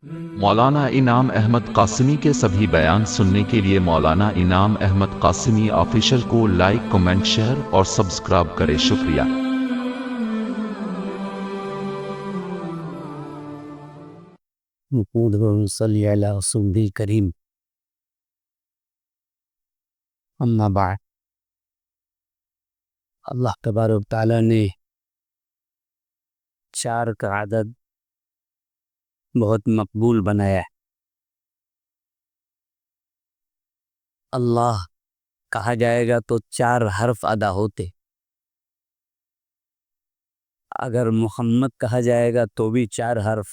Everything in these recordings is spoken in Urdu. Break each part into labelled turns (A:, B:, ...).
A: مولانا انعام احمد قاسمی کے سبھی بیان سننے کے لیے مولانا انعام احمد قاسمی آفیشل کو لائک، کمنٹ، شیئر اور سبسکرائب کریں۔ شکریہ۔
B: صلی علی رسول کریم، اما بعد۔ اللہ تبارک و تعالیٰ نے 4 کا عدد بہت مقبول بنایا ہے۔ اللہ کہا جائے گا تو 4 حرف ادا ہوتے، اگر محمد کہا جائے گا تو بھی 4 حرف،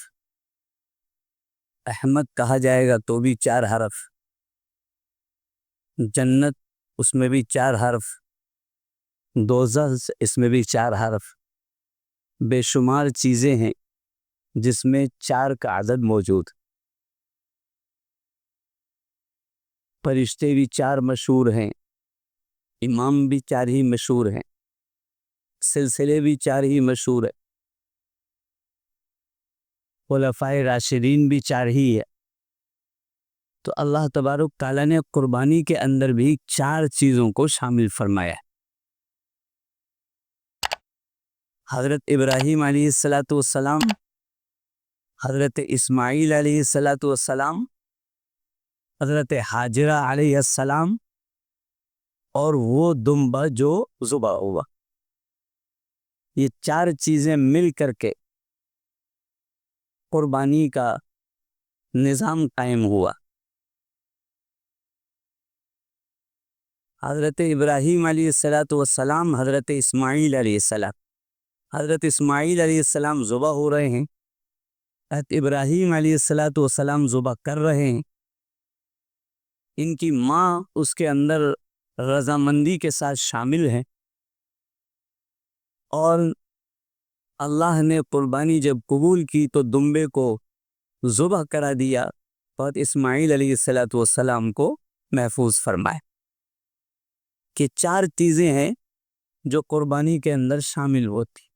B: احمد کہا جائے گا تو بھی 4 حرف، جنت اس میں بھی 4 حرف، دوزخ اس میں بھی 4 حرف، بے شمار چیزیں ہیں جس میں 4 کا عدد موجود۔ فرشتے بھی 4 مشہور ہیں، امام بھی 4 ہی مشہور ہیں، سلسلے بھی 4 ہی مشہور ہیں، خلفائے راشدین بھی 4 ہی ہے۔ تو اللہ تبارک تعالیٰ نے قربانی کے اندر بھی 4 چیزوں کو شامل فرمایا ہے۔ حضرت ابراہیم علیہ السلام، حضرت اسماعیل علیہ السلام، حضرت حاجرہ علیہ السلام، اور وہ دمبا جو ذبح ہوا، یہ 4 چیزیں مل کر کے قربانی کا نظام قائم ہوا۔ حضرت ابراہیم علیہ السلام، حضرت اسماعیل علیہ السلام، حضرت اسماعیل علیہ السلام ذبح ہو رہے ہیں، حضرت ابراہیم علیہ السلام ذبح کر رہے ہیں، ان کی ماں اس کے اندر رضامندی کے ساتھ شامل ہیں، اور اللہ نے قربانی جب قبول کی تو دمبے کو ذبح کرا دیا، حضرت اسماعیل علیہ السلام کو محفوظ فرمائے۔ کہ 4 چیزیں ہیں جو قربانی کے اندر شامل ہوتی۔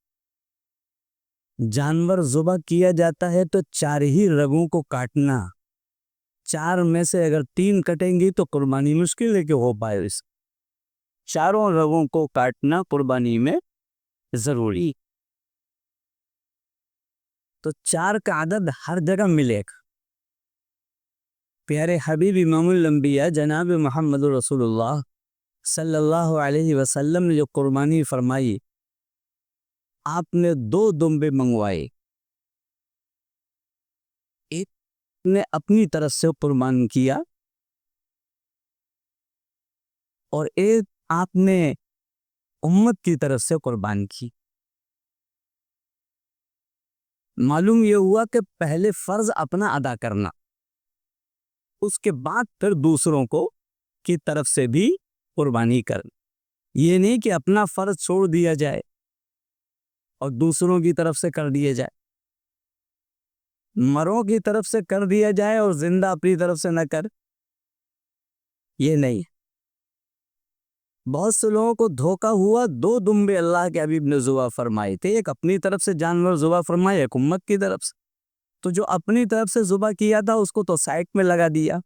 B: جانور ذبح کیا جاتا ہے تو 4 ہی رگوں کو کاٹنا، 4 میں سے اگر 3 کٹیں گی تو قربانی مشکل ہے کہ ہو پائے۔ اس 4 رگوں کو کاٹنا قربانی میں ضروری۔ تو 4 کا عدد ہر جگہ ملے گا۔ پیارے حبیب امام الانبیاء جناب محمد رسول اللہ صلی اللہ علیہ وسلم نے جو قربانی فرمائی، آپ نے 2 دمبے منگوائے، ایک نے اپنی طرف سے قربان کیا اور ایک آپ نے امت کی طرف سے قربان کی۔ معلوم یہ ہوا کہ پہلے فرض اپنا ادا کرنا، اس کے بعد پھر دوسروں کو کی طرف سے بھی قربانی کرنا۔ یہ نہیں کہ اپنا فرض چھوڑ دیا جائے اور دوسروں کی طرف سے کر دیا جائے، مروں کی طرف سے کر دیا جائے اور زندہ اپنی طرف سے نہ کر، یہ نہیں۔ بہت سے لوگوں کو دھوکہ ہوا، 2 دمبے اللہ کے حبیب نے ذبح فرمائے تھے، ایک اپنی طرف سے جانور ذبح فرمائے، ایک امت کی طرف سے۔ تو جو اپنی طرف سے ذبح کیا تھا اس کو تو سائڈ میں لگا دیا،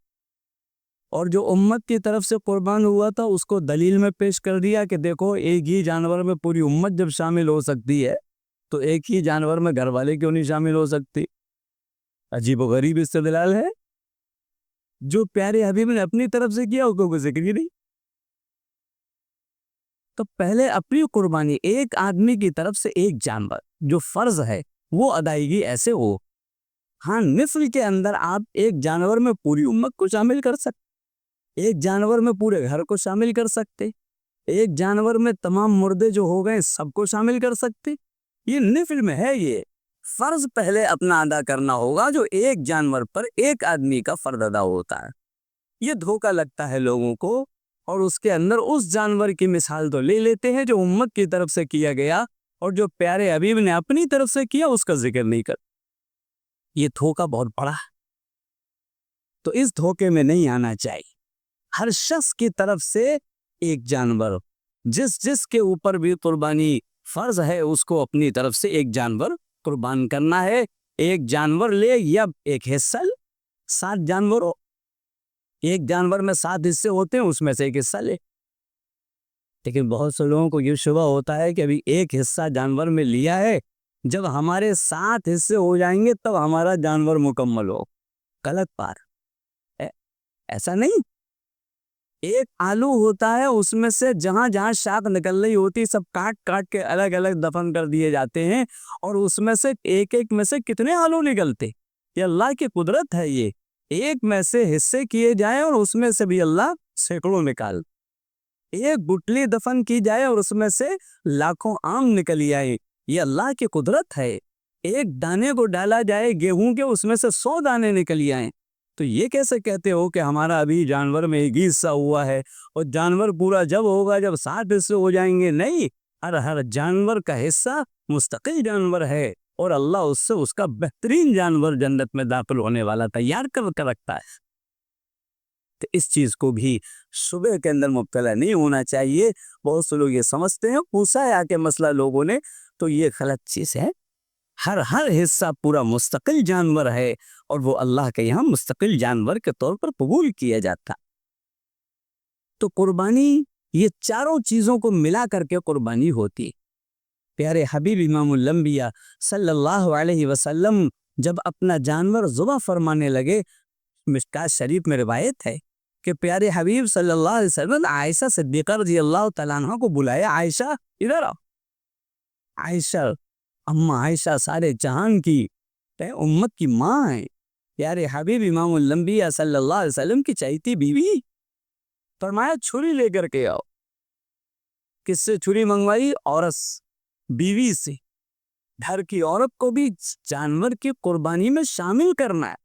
B: اور جو امت کی طرف سے قربان ہوا تھا اس کو دلیل میں پیش کر دیا کہ دیکھو ایک ہی جانور میں پوری امت جب شامل ہو سکتی ہے تو ایک ہی جانور میں گھر والے کیوں نہیں شامل ہو سکتی؟ عجیب و غریب استدلال ہے۔ جو پیارے حبیب نے اپنی طرف سے کیا اس کو کوئی ذکر ہی نہیں۔ تو پہلے اپنی قربانی ایک آدمی کی طرف سے ایک جانور جو فرض ہے وہ ادائیگی ایسے ہو۔ ہاں، نفل کے اندر آپ ایک جانور میں پوری امت کو شامل کر سکتے، ایک جانور میں پورے گھر کو شامل کر سکتے، ایک جانور میں تمام مردے جو ہو گئے سب کو شامل کر سکتے۔ یہ نفل میں ہے، یہ فرض پہلے اپنا ادا کرنا ہوگا جو ایک جانور پر ایک آدمی کا فرض ادا ہوتا ہے۔ یہ دھوکہ لگتا ہے لوگوں کو، اور اس کے اندر اس جانور کی مثال تو لے لیتے ہیں جو امت کی طرف سے کیا گیا، اور جو پیارے حبیب نے اپنی طرف سے کیا اس کا ذکر نہیں کر۔ یہ دھوکہ بہت بڑا ہے، تو اس دھوکے میں نہیں آنا چاہیے۔ ہر شخص کی طرف سے ایک جانور، جس کے اوپر بھی قربانی فرض ہے اس کو اپنی طرف سے ایک جانور قربان کرنا ہے۔ ایک جانور لے یا ایک حصہ لے، 7 جانور ہو، ایک جانور میں 7 حصے ہوتے ہیں، اس میں سے ایک حصہ لے۔ لیکن بہت سے لوگوں کو یہ شبہ ہوتا ہے کہ ابھی ایک حصہ جانور میں لیا ہے، جب ہمارے 7 حصے ہو جائیں گے تب ہمارا جانور مکمل ہو۔ غلط بات، ایسا نہیں۔ ایک آلو ہوتا ہے، اس میں سے جہاں جہاں شاخ نکل رہی ہوتی سب کاٹ کاٹ کے الگ الگ دفن کر دیے جاتے ہیں، اور اس میں سے ایک ایک میں سے کتنے آلو نکلتے؟ یہ اللہ کی قدرت ہے۔ یہ ایک میں سے حصے کیے جائیں اور اس میں سے بھی اللہ سینکڑوں نکال، ایک گٹلی دفن کی جائے اور اس میں سے لاکھوں آم نکلی آئے، یہ اللہ کی قدرت ہے۔ ایک دانے کو ڈالا جائے گیہوں کے، اس میں سے 100 دانے نکلی آئیں، تو یہ کیسے کہتے ہو کہ ہمارا ابھی جانور میں ایک حصہ ہوا ہے اور جانور پورا جب ہوگا جب 7 حصے ہو جائیں گے؟ نہیں، ہر جانور کا حصہ مستقل جانور ہے، اور اللہ اس سے اس کا بہترین جانور جنت میں داخل ہونے والا تیار کر کے رکھتا ہے۔ تو اس چیز کو بھی شبہ کے اندر مبتلا نہیں ہونا چاہیے۔ بہت سے لوگ یہ سمجھتے ہیں، پوچھا ہے آ کے مسئلہ لوگوں نے، تو یہ غلط چیز ہے۔ ہر حصہ پورا مستقل جانور ہے، اور وہ اللہ کے یہاں مستقل جانور کے طور پر قبول کیا جاتا۔ تو قربانی یہ چاروں چیزوں کو ملا کر کے قربانی ہوتی۔ پیارے حبیب امام الانبیاء صلی اللہ علیہ وسلم جب اپنا جانور ذبح فرمانے لگے، مشکات شریف میں روایت ہے کہ پیارے حبیب صلی اللہ علیہ وسلم عائشہ صدیقہ رضی اللہ تعالیٰ عنہ کو بلایا، عائشہ ادھر آؤ۔ عائشہ، اماں عائشہ سارے جہان کی امت کی ماں ہے، پیارے حبیب امام الانبیاء صلی اللہ علیہ وسلم کی چہیتی بیوی۔ فرمایا چھری لے کر کے آؤ۔ کس سے چھری منگوائی؟ عورت، بیوی سے۔ گھر کی عورت کو بھی جانور کی قربانی میں شامل کرنا ہے۔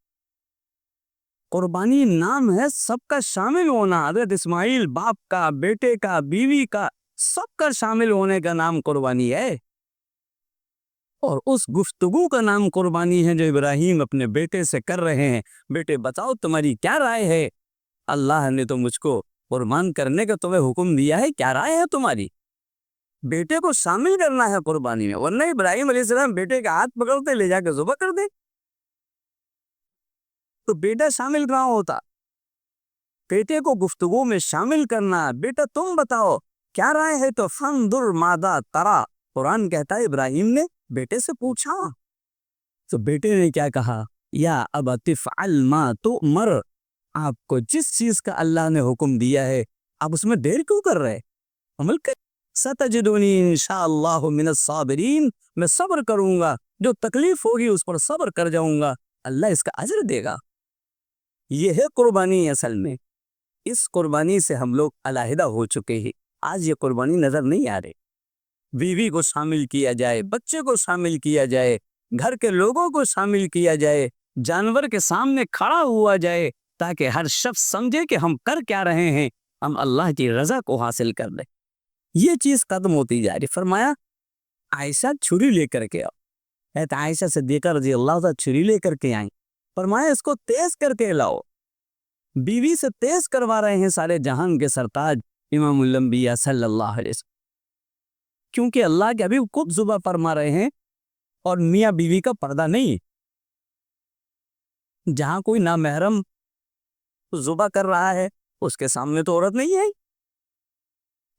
B: قربانی نام ہے سب کا شامل ہونا۔ حضرت اسماعیل باپ کا، بیٹے کا، بیوی کا، سب کا شامل ہونے کا نام قربانی ہے، اور اس گفتگو کا نام قربانی ہے جو ابراہیم اپنے بیٹے سے کر رہے ہیں۔ بیٹے بتاؤ تمہاری کیا رائے ہے؟ اللہ نے تو مجھ کو قربان کرنے کا تمہیں حکم دیا ہے، کیا رائے ہے تمہاری؟ بیٹے کو شامل کرنا ہے قربانی میں، ورنہ ابراہیم علیہ السلام بیٹے کا ہاتھ پکڑتے لے جا کے ذبح کر دے، تو بیٹا شامل کہاں ہوتا؟ بیٹے کو گفتگو میں شامل کرنا۔ بیٹا تم بتاؤ کیا رائے ہے؟ تو فانظر ماذا ترى، قرآن کہتا ہے ابراہیم نے بیٹے سے پوچھا، تو بیٹے نے کیا کہا؟ یا ابت افعل ما تؤمر، آپ کو جس چیز کا اللہ نے حکم دیا ہے آپ اس میں دیر کیوں کر رہے؟ عمل کر۔ ستجدنی انشاءاللہ من الصابرین، میں صبر کروں گا، جو تکلیف ہوگی اس پر صبر کر جاؤں گا، اللہ اس کا اجر دے گا۔ یہ ہے قربانی اصل میں۔ اس قربانی سے ہم لوگ علیحدہ ہو چکے ہیں، آج یہ قربانی نظر نہیں آ رہی۔ بیوی کو شامل کیا جائے، بچے کو شامل کیا جائے، گھر کے لوگوں کو شامل کیا جائے، جانور کے سامنے کھڑا ہوا جائے، تاکہ ہر شخص سمجھے کہ ہم کر کیا رہے ہیں، ہم اللہ کی رضا کو حاصل کر لیں۔ یہ چیز ختم ہوتی جا رہی۔ فرمایا عائشہ چھری لے کر کے آؤ۔ عائشہ صدیقہ رضی اللہ تعالیٰ چھری لے کر کے آئیں، فرمایا اس کو تیز کر کے لاؤ۔ بیوی سے تیز کروا رہے ہیں سارے جہان کے سرتاج امام الانبیاء صلی اللہ علیہ وسلم، کیونکہ اللہ کے حبیب خود ذبح فرما رہے ہیں، اور میاں بیوی کا پردہ نہیں۔ جہاں کوئی نامحرم ذبح کر رہا ہے اس کے سامنے تو عورت نہیں ہے،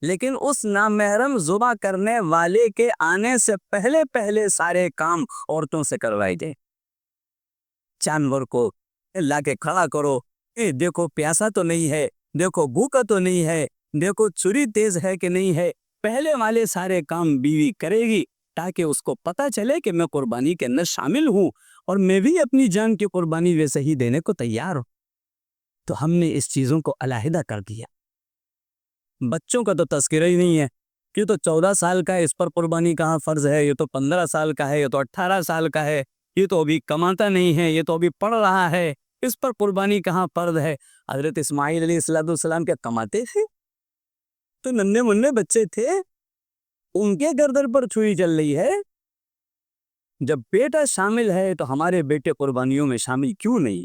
B: لیکن اس نامحرم ذبح کرنے والے کے آنے سے پہلے پہلے سارے کام عورتوں سے کروائی جائے۔ جانور کو لا کے کھڑا کرو، دیکھو پیاسا تو نہیں ہے، دیکھو بھوکا تو نہیں ہے، دیکھو چھری تیز ہے کہ نہیں ہے، پہلے والے سارے کام بیوی کرے گی، تاکہ اس کو پتہ چلے کہ میں قربانی کے اندر شامل ہوں، اور میں بھی اپنی جان کی قربانی ویسے ہی دینے کو تیار ہوں۔ تو ہم نے اس چیزوں کو علیحدہ کر دیا۔ بچوں کا تو تذکرہ ہی نہیں ہے، یہ تو 14 سال کا ہے، اس پر قربانی کہاں فرض ہے؟ یہ تو 15 سال کا ہے، یہ تو 18 سال کا ہے، یہ تو ابھی کماتا نہیں ہے، یہ تو ابھی پڑھ رہا ہے، اس پر قربانی کہاں فرض ہے؟ حضرت اسماعیل علیہ السلام کیا کماتے تھے؟ تو ننھے منھے بچے تھے، ان کے گردن پر چھری چل رہی ہے۔ جب بیٹا شامل ہے تو ہمارے بیٹے قربانیوں میں شامل کیوں نہیں؟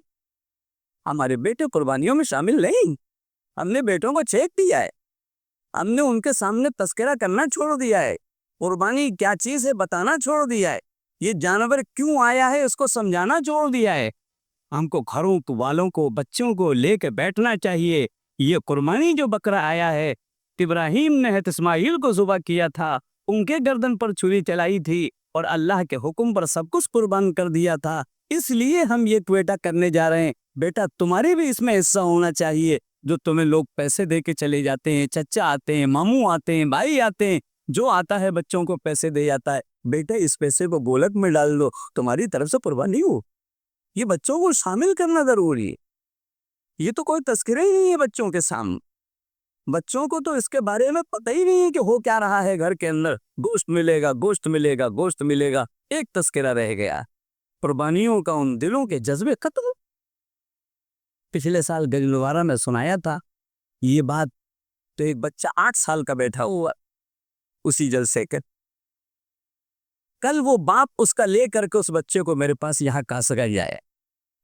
B: ہمارے بیٹے قربانیوں میں شامل نہیں۔ ہم نے بیٹوں کو چیک دیا ہے، ہم نے ان کے سامنے تذکرہ کرنا چھوڑ دیا ہے، قربانی کیا چیز ہے بتانا چھوڑ دیا ہے۔ یہ جانور کیوں آیا ہے اس کو سمجھانا چھوڑ دیا ہے. ہم کو گھروں والوں کو بچوں کو لے کے بیٹھنا چاہیے. یہ قربانی جو بکرا آیا ہے، ابراہیم نے حضرت اسماعیل کو ذبح کیا تھا، ان کے گردن پر چھری چلائی تھی اور اللہ کے حکم پر سب کچھ قربان کر دیا تھا. اس لیے ہم یہ بیٹا کرنے جا رہے ہیں. بیٹا تمہارے بھی اس میں حصہ ہونا چاہیے. جو تمہیں لوگ پیسے دے کے چلے جاتے ہیں، چچا آتے ہیں، ماموں آتے ہیں، بھائی آتے ہیں، جو آتا ہے بچوں کو پیسے دے جاتا ہے. بیٹا اس پیسے کو گولک میں ڈال دو، تمہاری طرف سے قربانی ہو. یہ بچوں کو شامل کرنا ضروری ہے. یہ تو کوئی تذکرہ ہی نہیں ہے بچوں کے سامنے. بچوں کو تو اس کے بارے میں پتہ ہی نہیں ہے کہ ہو کیا رہا ہے گھر کے اندر. گوشت ملے گا، گوشت ملے گا، گوشت ملے گا، ایک تذکرہ رہ گیا. قربانیوں کا ان دلوں کے جذبے ختم. پچھلے سال گجنوارہ میں سنایا تھا یہ بات. تو ایک بچہ 8 سال کا بیٹھا ہوا اسی جلسے کے. کل وہ باپ اس کا لے کر کے اس بچے کو میرے پاس یہاں کاسگا جائے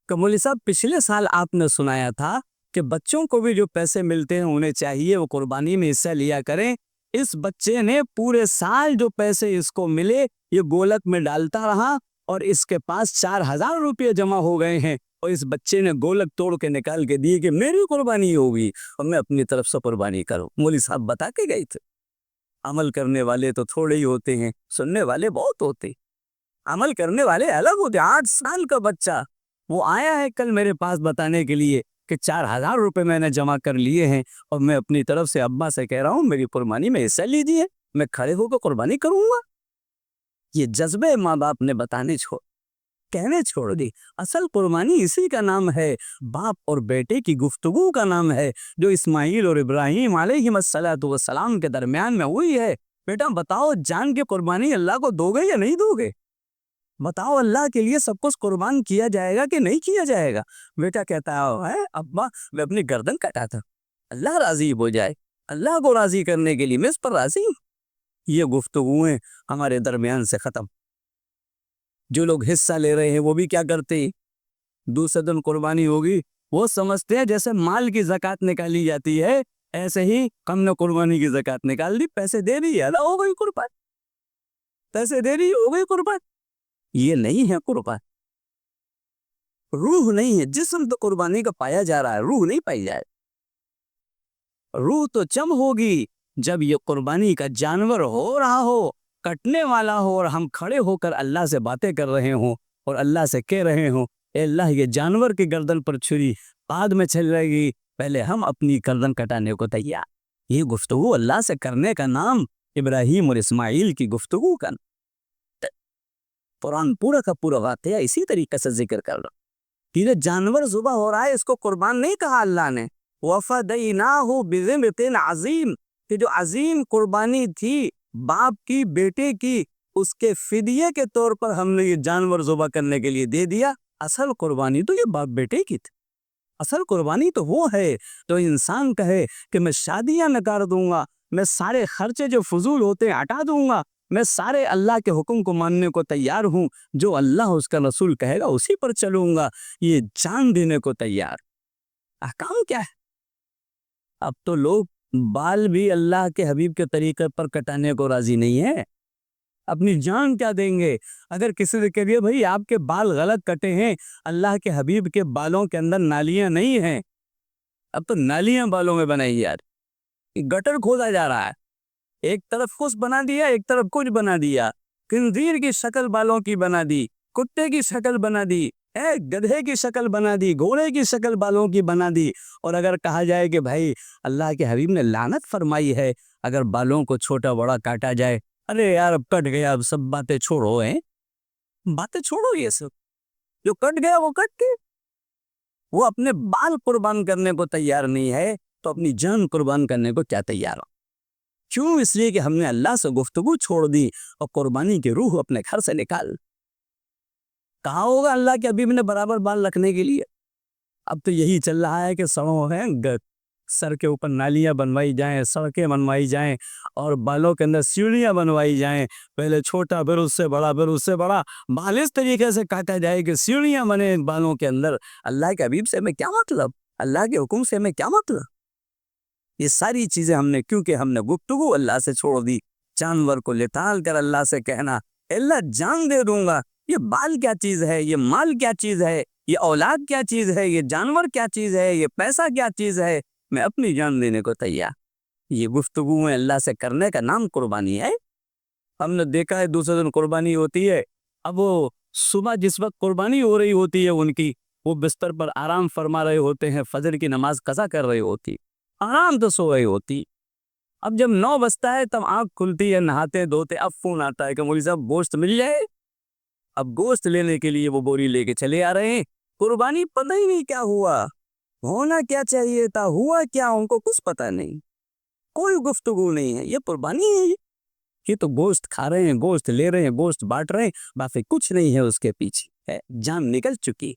B: کہ مولوی صاحب پچھلے سال آپ نے سنایا تھا کہ بچوں کو بھی جو پیسے ملتے ہیں انہیں چاہیے وہ قربانی میں حصہ لیا کریں. اس بچے نے پورے سال جو پیسے اس کو ملے یہ گولک میں ڈالتا رہا اور اس کے پاس 4000 روپے جمع ہو گئے ہیں. اور اس بچے نے گولک توڑ کے نکال کے دیے کہ میری قربانی ہوگی اور میں اپنی طرف سے قربانی کروں. مولوی صاحب بتا کے گئے تھے عمل کرنے والے تو تھوڑے ہی ہوتے ہیں، سننے والے بہت ہوتے. عمل کرنے والے الگ ہوتے. 8 سال کا بچہ وہ آیا ہے کل میرے پاس بتانے کے لیے کہ 4000 روپے میں نے جمع کر لیے ہیں اور میں اپنی طرف سے ابا سے کہہ رہا ہوں میری قربانی میں حصہ لیجیے، میں کھڑے ہو کے قربانی کروں گا. یہ جذبے ماں باپ نے بتانے کہنے چھوڑ دی. اصل قربانی اسی کا نام ہے، باپ اور بیٹے کی گفتگو کا نام ہے جو اسماعیل اور ابراہیم علیہ السلام کے درمیان میں ہوئی ہے. بیٹا بتاؤ جان کی قربانی اللہ کو دو گے یا نہیں دو گے؟ بتاؤ اللہ کے لیے سب کچھ قربان کیا جائے گا کہ نہیں کیا جائے گا؟ بیٹا کہتا ہے ابا میں اپنی گردن کٹاتا، اللہ راضی ہو جائے، اللہ کو راضی کرنے کے لیے میں اس پر راضی ہوں. یہ گفتگویں ہمارے درمیان سے ختم. جو لوگ حصہ لے رہے ہیں وہ بھی کیا کرتے ہیں؟ دوسرے دن قربانی ہوگی وہ سمجھتے ہیں جیسے مال کی زکوٰۃ نکالی جاتی ہے ایسے ہی ہم نے قربانی کی زکوٰۃ نکال دی، پیسے دے دی ادا ہو گئی قربان، پیسے دے دی ہو گئی قربان. یہ نہیں ہے قربان. روح نہیں ہے. جسم تو قربانی کا پایا جا رہا ہے، روح نہیں پائی جائے. روح تو جب ہوگی جب یہ قربانی کا جانور ہو رہا ہو، کٹنے والا ہو اور ہم کھڑے ہو کر اللہ سے باتیں کر رہے ہوں اور اللہ سے کہہ رہے ہوں اے اللہ یہ جانور کی گردن پر چھری بعد میں چل رہے گی، پہلے ہم اپنی گردن کٹانے کو تیار. یہ گفتگو اللہ سے کرنے کا نام ابراہیم اور اسماعیل کی گفتگو کا. قرآن پورا کا پورا واقعہ اسی طریقے سے ذکر کر رہا. یہ جانور ذبح ہو رہا ہے اس کو قربان نہیں کہا اللہ نے. وَفَدَيْنَاهُ بِذِبْحٍ عَظِيمٍ، کہ جو عظیم قربانی تھی باپ کی بیٹے کی، اس کے فدیے کے طور پر ہم نے یہ جانور ذبح کرنے کے لیے دے دیا. اصل قربانی تو یہ باپ بیٹے کی تھی. اصل قربانی تو وہ ہے تو انسان کہے کہ میں شادیاں نکال دوں گا، میں سارے خرچے جو فضول ہوتے ہیں ہٹا دوں گا، میں سارے اللہ کے حکم کو ماننے کو تیار ہوں، جو اللہ اس کا رسول کہے گا اسی پر چلوں گا، یہ جان دینے کو تیار. احکام کیا ہے؟ اب تو لوگ بال بھی اللہ کے حبیب کے طریقے پر کٹانے کو راضی نہیں ہے. اپنی جان کیا دیں گے؟ اگر کسی نے کہہ دیا بھائی آپ کے بال غلط کٹے ہیں، اللہ کے حبیب کے بالوں کے اندر نالیاں نہیں ہیں، اب تو نالیاں بالوں میں بنائی یار، گٹر کھودا جا رہا ہے، ایک طرف کچھ بنا دیا ایک طرف کچھ بنا دیا، خنزیر کی شکل بالوں کی بنا دی، کتے کی شکل بنا دی، گدھے کی شکل بنا دی، گھوڑے کی شکل بالوں کی بنا دی. اور اگر کہا جائے کہ بھائی اللہ کے حبیب نے لعنت فرمائی ہے اگر بالوں کو چھوٹا بڑا کاٹا جائے، ارے یار اب کٹ گیا، اب سب باتیں چھوڑو، باتیں چھوڑو، یہ سب جو کٹ گیا وہ کٹ کے. وہ اپنے بال قربان کرنے کو تیار نہیں ہے تو اپنی جان قربان کرنے کو کیا تیار ہو؟ کیوں؟ اس لیے کہ ہم نے اللہ سے گفتگو چھوڑ دی اور قربانی کی روح اپنے گھر سے نکال. کہا ہوگا اللہ کے حبیب نے برابر بال رکھنے کے لیے؟ اب تو یہی چل رہا ہے کہ سڑوں ہیں سر کے اوپر نالیاں بنوائی جائیں، سڑکیں بنوائی جائیں اور بالوں کے اندر سیڑھیاں بنوائی جائیں، پہلے چھوٹا پھر اس سے بڑا پھر اس سے بڑا، بال اس طریقے سے کاٹا جائے کہ سیڑھیاں بنے بالوں کے اندر. اللہ کے حبیب سے میں کیا مطلب؟ اللہ کے حکم سے میں کیا مطلب؟ یہ ساری چیزیں ہم نے کیونکہ ہم نے گفتگو اللہ سے چھوڑ دی. جانور کو لٹال کر اللہ سے کہنا اللہ جان دے دوں گا یہ بال کیا چیز ہے، یہ مال کیا چیز ہے، یہ اولاد کیا چیز ہے، یہ جانور کیا چیز ہے، یہ پیسہ کیا چیز ہے، میں اپنی جان دینے کو تیار۔ یہ گفتگو میں اللہ سے کرنے کا نام قربانی ہے۔ ہم نے دیکھا ہے دوسرے دن قربانی ہوتی ہے، اب وہ صبح جس وقت قربانی ہو رہی ہوتی ہے ان کی، وہ بستر پر آرام فرما رہے ہوتے ہیں، فجر کی نماز قضا کر رہی ہوتی، آرام تو سو رہی ہوتی۔ اب جب 9 بجتا ہے تب آنکھ کھلتی ہے، نہاتے دھوتے، اب فون آتا ہے کہ مولوی صاحب گوشت مل جائے۔ اب گوشت لینے کے لیے وہ بوری لے کے چلے آ رہے ہیں، قربانی پتہ ہی نہیں کیا ہوا، ہونا کیا چاہیے تھا، ہوا کیا، ان کو کچھ پتہ نہیں، کوئی گفتگو نہیں ہے۔ یہ قربانی ہے، یہ تو گوشت کھا رہے ہیں، گوشت لے رہے ہیں، گوشت بانٹ رہے ہیں، باقی کچھ نہیں ہے اس کے پیچھے، ہے جان نکل چکی۔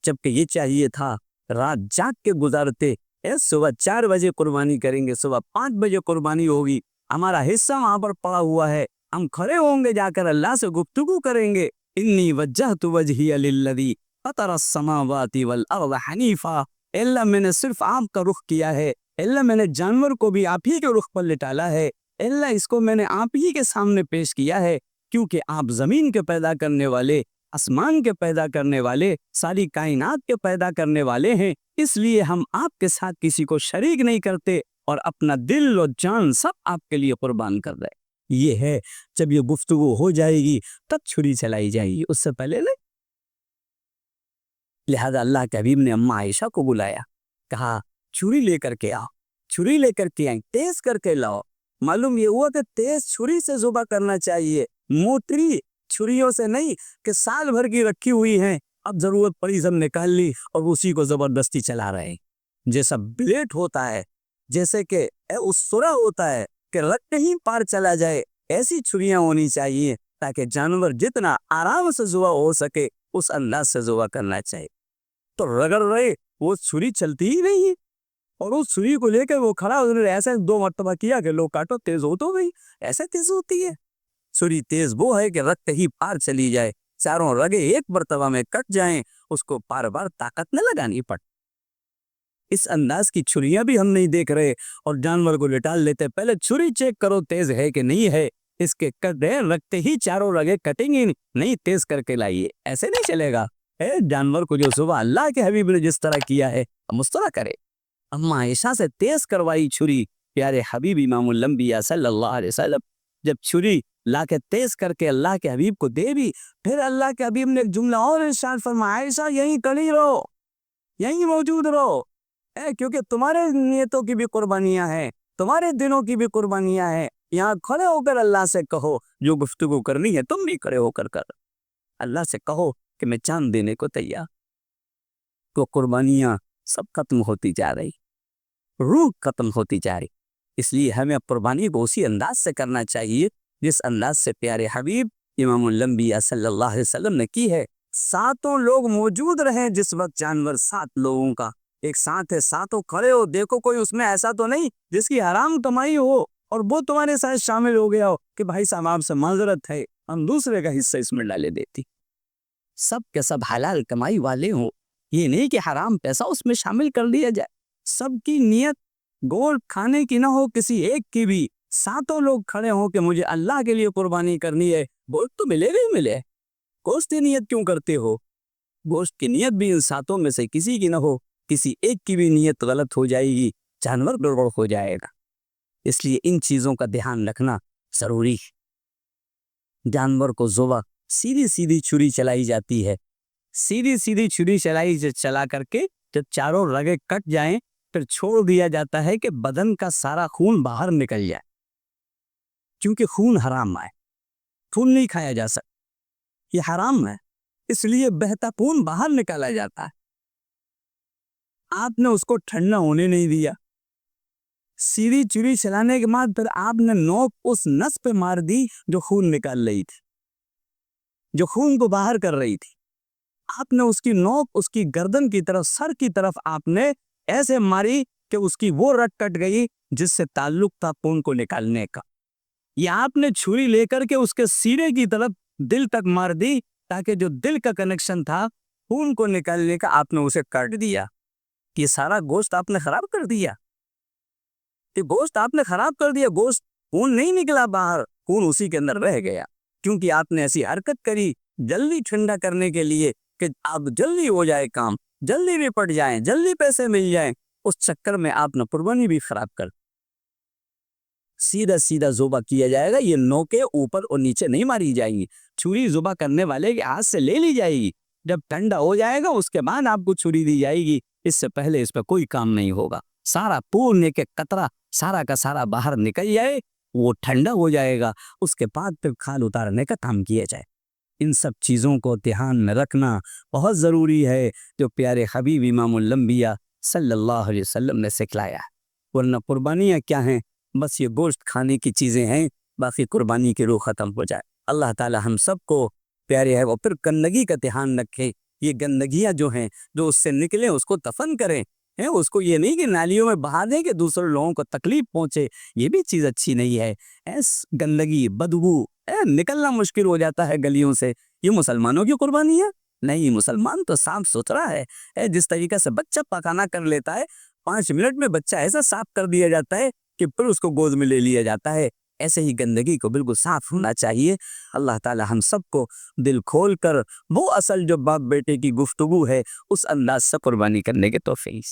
B: جبکہ یہ چاہیے تھا رات جاگ کے گزارتے، صبح 4 بجے قربانی کریں گے، صبح 5 بجے قربانی ہوگی، ہمارا حصہ وہاں پر پڑا ہوا ہے، ہم کھڑے ہوں گے، جا کر اللہ سے گفتگو کریں گے، انی وجہت وجہی للذی فطر السماوات والارض حنیفا، اللہ میں نے صرف آپ کا رخ کیا ہے، اللہ میں نے جانور کو بھی آپ ہی کے رخ پر لٹالا ہے، اللہ اس کو میں نے آپ ہی کے سامنے پیش کیا ہے، کیونکہ آپ زمین کے پیدا کرنے والے، آسمان کے پیدا کرنے والے، ساری کائنات کے پیدا کرنے والے ہیں، اس لیے ہم آپ کے ساتھ کسی کو شریک نہیں کرتے، اور اپنا دل اور جان سب آپ کے لیے قربان کر رہے۔ یہ ہے، جب یہ گفتگو ہو جائے گی تب چھری چلائی جائے گی، اس سے پہلے نہیں۔ لہذا اللہ کے حبیب نے اماں عائشہ کو بلایا، کہا چھری لے کر کے آؤ، چھری لے کر کے آئیں، تیز کر کے لاؤ۔ معلوم یہ ہوا کہ تیز چھری سے ذبح کرنا چاہیے، موٹری چھریوں سے نہیں کہ سال بھر کی رکھی ہوئی ہیں، اب ضرورت پڑی سب نکال لی اور اسی کو زبردستی چلا رہے ہیں۔ جیسا بلیٹ ہوتا ہے، جیسے کہ اسورا ہوتا ہے کہ رکھتے ہی پار چلا جائے، ایسی چھریاں ہونی چاہیے تاکہ جانور جتنا آرام سے ذبح ہو سکے اس انداز سے ذبح کرنا چاہیے۔ تو رگڑ رہے، وہ چھری چلتی ہی نہیں ہے، اور اس چھری کو لے کے وہ کھڑا ایسے 2 مرتبہ کیا کہ لو کاٹو، تیز ہو تو گئی، ایسے تیز ہوتی ہے چھری؟ تیز وہ ہے کہ رکھتے ہی پار چلی جائے، چاروں رگے ایک مرتبہ میں کٹ جائیں، اس کو بار بار طاقت نہ لگانی پڑ۔ اس انداز کی چھریاں بھی ہم نہیں دیکھ رہے، اور جانور کو لٹال لیتے، پہلے چھری چیک کرو تیز ہے کہ نہیں ہے، اس کے کٹ دے، رکھتے ہی چاروں رگے کٹیں گے نہیں، تیز کر کے لائیے، ایسے نہیں چلے گا۔ جانور کو جو صبح اللہ کے حبیب نے جس طرح کیا ہے ہم اس طرح کرے۔ اماں عائشہ سے تیز کروائی چھری، پیارے حبیب امام الانبیاء صلی اللہ علیہ وسلم جب چھری لا کے تیز کر کے اللہ کے حبیب کو دے بھی، پھر اللہ کے حبیب نے ایک جملہ اور ارشاد فرمایا، عائشہ یہیں کھڑی رہو، یہیں موجود رہو، کیونکہ تمہارے نیتوں کی بھی قربانیاں ہیں، تمہارے دنوں کی بھی قربانیاں ہیں، یہاں کھڑے ہو کر اللہ سے کہو، جو گفتگو کرنی ہے تم بھی کھڑے ہو کر اللہ سے کہو کہ میں جان دینے کو تیار۔ تو قربانیاں سب ختم ہوتی جا رہی، روح ختم ہوتی جا رہی، اس لیے ہمیں قربانی کو اسی انداز سے کرنا چاہیے جس انداز سے پیارے حبیب امام الانبیاء صلی اللہ علیہ وسلم نے کی ہے۔ 7 لوگ موجود رہیں جس وقت جانور 7 لوگوں کا ایک ساتھ ہے، 7 کھڑے ہو، دیکھو کوئی اس میں ایسا تو نہیں جس کی حرام کمائی ہو اور وہ تمہارے ساتھ شامل ہو گیا ہو کہ بھائی صاحب آپ سے معذرت ہے، ہم دوسرے کا حصہ اس میں ڈالے دیتی۔ سب کے سب حلال کمائی والے ہوں، یہ نہیں کہ حرام پیسہ اس میں شامل کر دیا جائے، سب کی نیت گوشت کھانے کی نہ ہو کسی ایک کی بھی، 7 لوگ کھڑے ہوں کہ مجھے اللہ کے لیے قربانی کرنی ہے، گوشت تو ملے گا ہی ملے، گوشت کی نیت کیوں کرتے ہو؟ گوشت کی نیت بھی ان 7 میں سے کسی کی نہ ہو، کسی ایک کی بھی نیت غلط ہو جائے گی، جانور گڑبڑ ہو جائے گا۔ اس لیے ان چیزوں کا دھیان رکھنا ضروری ہے۔ جانور کو ذبح سیدھی سیدھی چھری چلائی جاتی ہے، سیدھی سیدھی چھری چلا کر کے جب چاروں رگیں کٹ جائیں پھر چھوڑ دیا جاتا ہے کہ بدن کا سارا خون باہر نکل جائے، کیونکہ خون حرام ہے، خون نہیں کھایا جا سکتا، یہ حرام ہے، اس لیے بہتا خون باہر نکالا جاتا ہے۔ آپ نے اس کو ٹھنڈا ہونے نہیں دیا، سیدھی چھری چلانے کے بعد پھر آپ نے نوک اس نس پہ مار دی جو خون نکال رہی تھی، جو خون کو باہر کر رہی تھی، آپ نے اس کی نوک اس کی گردن کی طرف، سر کی طرف آپ نے ایسے ماری کہ اس کی وہ رگ کٹ گئی جس سے تعلق تھا خون کو نکالنے کا، یا آپ نے چھری لے کر کے اس کے سینے کی طرف دل تک مار دی تاکہ جو دل کا کنیکشن تھا خون کو نکالنے کا آپ نے اسے کاٹ دیا۔ یہ سارا گوشت آپ نے خراب کر دیا، یہ گوشت آپ نے خراب کر دیا، گوشت خون نہیں نکلا باہر، خون اسی کے اندر رہ گیا، کیونکہ آپ نے ایسی حرکت کری جلدی ٹھنڈا کرنے کے لیے کہ آپ جلدی ہو جائے کام، جلدی نپٹ جائیں، جلدی پیسے مل جائیں، اس چکر میں آپ نے قربانی بھی خراب کر۔ سیدھا سیدھا ذبح کیا جائے گا، یہ نوکیں اوپر اور نیچے نہیں ماری جائیں گی، چھری ذبح کرنے والے کے ہاتھ سے لے لی جائے گی، جب ٹھنڈا ہو جائے گا اس کے بعد آپ کو چھری دی جائے گی، اس سے پہلے اس پہ کوئی کام نہیں ہوگا۔ سارا پورنے کے قطرہ سارا کا سارا باہر نکل جائے، وہ ٹھنڈا ہو جائے گا، اس کے بعد پھر کھال اتارنے کا کام کیا جائے۔ ان سب چیزوں کو دھیان میں رکھنا بہت ضروری ہے، جو پیارے حبیب امام الانبیاء صلی اللہ علیہ وسلم نے سکھلایا ہے۔ ورنہ قربانیاں کیا ہیں؟ بس یہ گوشت کھانے کی چیزیں ہیں، باقی قربانی کی روح ختم ہو جائے۔ اللہ تعالی ہم سب کو پیارے ہے وہ پھر گندگی کا دھیان رکھے، یہ گندگیاں جو ہیں جو اس سے نکلیں اس کو دفن کریں، اس کو یہ نہیں کہ نالیوں میں بہا دیں کہ دوسرے لوگوں کو تکلیف پہنچے، یہ بھی چیز اچھی نہیں ہے۔ گندگی بدبو نکلنا مشکل ہو جاتا ہے گلیوں سے، یہ مسلمانوں کی قربانی ہے؟ نہیں، مسلمان تو صاف ستھرا ہے۔ جس طریقے سے بچہ پکانا کر لیتا ہے، 5 منٹ میں بچہ ایسا صاف کر دیا جاتا ہے کہ پھر اس کو گود میں لے لیا جاتا ہے، ایسے ہی گندگی کو بالکل صاف ہونا چاہیے۔ اللہ تعالی ہم سب کو دل کھول کر وہ اصل جو باپ بیٹے کی گفتگو ہے اس انداز سے قربانی کرنے کے توفیق